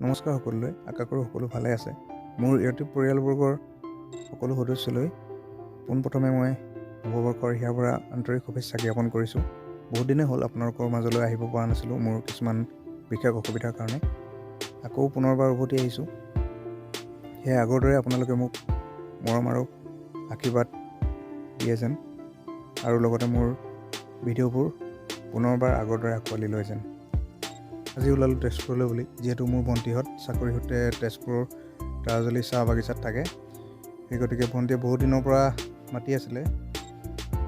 নমস্কাৰ সকলোলৈ, আশা কৰোঁ সকলো ভালে আছে। মোৰ ইউটিউব পৰিয়ালবৰ্গৰ সকলো সদস্যলৈ পোনপ্ৰথমে মই নৱবৰ্ষৰ হিয়াৰ পৰা আন্তৰিক শুভেচ্ছা জ্ঞাপন কৰিছোঁ। বহুত দিনে হ'ল আপোনালোকৰ মাজলৈ আহিব পৰা নাছিলোঁ মোৰ কিছুমান বিশেষ অসুবিধাৰ কাৰণে। আকৌ পুনৰবাৰ উভতি আহিছোঁ। সেয়ে আগৰ দৰে আপোনালোকে মোক মৰম আৰু আশীৰ্বাদ দিয়ে যেন, আৰু লগতে মোৰ ভিডিঅ'বোৰ পুনৰবাৰ আগৰ দৰে আঁকোৱালি লয় যেন। আজি ওলালোঁ তেজপুৰলৈ বুলি, যিহেতু মোৰ ভণ্টিহঁত চাকৰি সূত্ৰে তেজপুৰৰ তাৰাজুলি চাহ বাগিচাত থাকে। সেই গতিকে ভণ্টিয়ে বহুত দিনৰ পৰা মাতি আছিলে,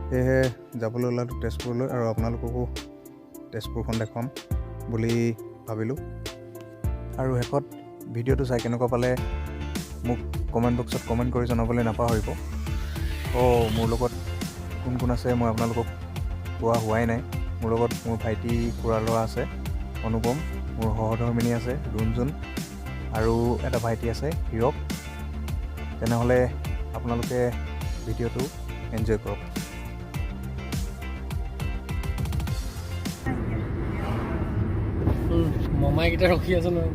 সেয়েহে যাবলৈ ওলালোঁ তেজপুৰলৈ, আৰু আপোনালোককো তেজপুৰখন দেখুৱাম বুলি ভাবিলোঁ। আৰু শেষত ভিডিঅ'টো চাই কেনেকুৱা পালে মোক কমেণ্ট বক্সত কমেণ্ট কৰি জনাবলৈ নাপাহৰিব। মোৰ লগত কোন কোন আছে মই আপোনালোকক কোৱা হোৱাই নাই। মোৰ লগত মোৰ ভাইটি খুৰাৰ ল'ৰা আছে অনুপম, মোৰ সহধৰ্মিনী আছে ৰুণজুন, আৰু এটা ভাইটি আছে হীৰক। তেনেহ'লে আপোনালোকে ভিডিঅ'টো এনজয় কৰক। মামাইকেইটা ৰখি আছে নহয়।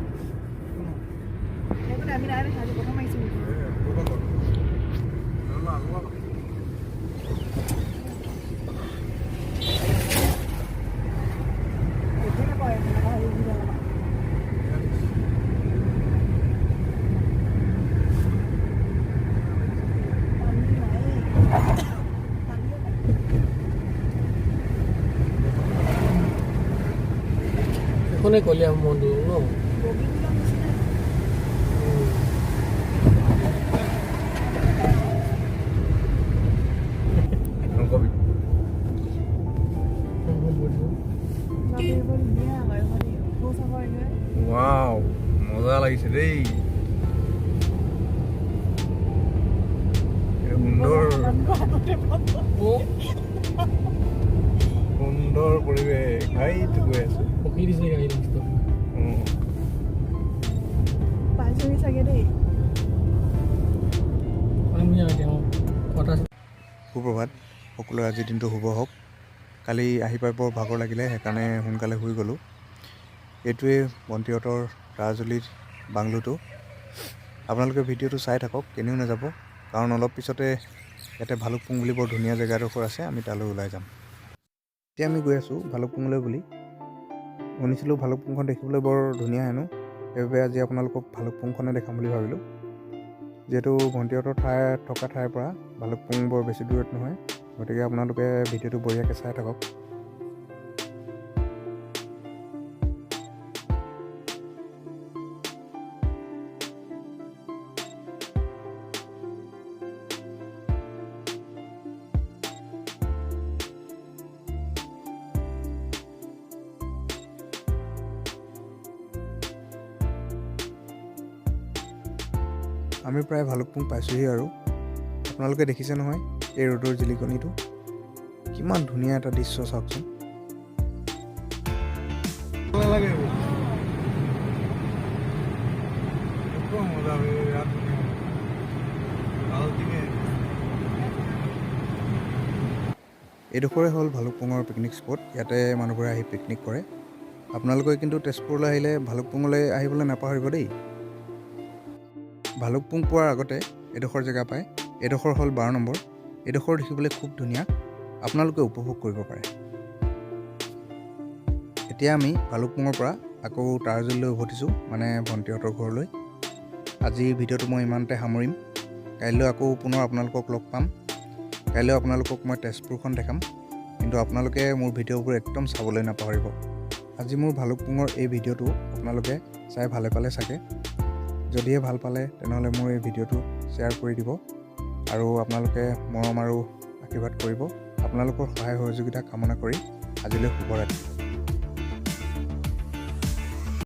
এখনে কলীয়া মন্দিৰ ন? ৱাও, মজা লাগিছে দেই। সুন্দৰ পৰিৱেশ, ঘাইটো গৈ আছে। পকি দিছে গাড়ী লাষ্টত। চাগে দেই। সুপ্ৰভাত, সকলোৰে আজিৰ দিনটো শুভ হওক। কালি আহি পাই বৰ ভাগৰ লাগিলে, সেইকাৰণে সোনকালে শুই গ'লোঁ। এইটোৱে ভণ্টিহঁতৰ তাৰাজুলিৰ বাংলোটো। আপোনালোকে ভিডিঅ'টো চাই থাকক, কেনিও নাযাব, কাৰণ অলপ পিছতে ইয়াতে ভালুকপুং বুলি বৰ ধুনীয়া জেগা এডোখৰ আছে, আমি তালৈ ওলাই যাম। এতিয়া আমি গৈ আছোঁ ভালুকপুংলৈ বুলি। শুনিছিলোঁ ভালুকপুংখন দেখিবলৈ বৰ ধুনীয়া হেনো, সেইবাবে আজি আপোনালোকক ভালুকপুংখনে দেখাম বুলি ভাবিলোঁ। যিহেতু ভণ্টিহঁতৰ থকা ঠাইৰ পৰা ভালুকপুং বৰ বেছি দূৰত নহয়, গতিকে আপোনালোকে ভিডিঅ'টো বঢ়িয়াকৈ চাই থাকক। আমি প্ৰায় ভালুকপুং পাইছোঁহি, আৰু আপোনালোকে দেখিছে নহয় এই ৰ'দৰ জিলিকনিটো, কিমান ধুনীয়া এটা দৃশ্য চাওকচোন। এইডোখৰে হ'ল ভালুকপুঙৰ পিকনিক স্পট। ইয়াতে মানুহবোৰে আহি পিকনিক কৰে। আপোনালোকে কিন্তু তেজপুৰলৈ আহিলে ভালুকপুঙলৈ আহিবলৈ নাপাহৰিব দেই। ভালুকপুং পোৱাৰ আগতে এডোখৰ জেগা পায়, এইডোখৰ হ'ল 12 নম্বৰ। এইডোখৰ দেখিবলৈ খুব ধুনীয়া, আপোনালোকে উপভোগ কৰিব পাৰে। এতিয়া আমি ভালুকপুঙৰ পৰা আকৌ তাৰাজুলিলৈ উভতিছোঁ, মানে ভণ্টিহঁতৰ ঘৰলৈ। আজি ভিডিঅ'টো মই ইমানতে সামৰিম। কাইলৈ আকৌ পুনৰ আপোনালোকক লগ পাম। কাইলৈ আপোনালোকক মই তেজপুৰখন দেখাম, কিন্তু আপোনালোকে মোৰ ভিডিঅ'বোৰ একদম চাবলৈ নাপাহৰিব। আজি মোৰ ভালুকপুঙৰ এই ভিডিঅ'টো আপোনালোকে চাই ভালে পালে চাগে। যদিহে ভাল পালে তেনেহ'লে মোৰ এই ভিডিঅ'টো শ্বেয়াৰ কৰি দিব, আৰু আপোনালোকে মৰম আৰু আশীৰ্বাদ কৰিব। আপোনালোকৰ সহায় সহযোগিতা কামনা কৰি আজিলৈ শুভৰাত্ৰি।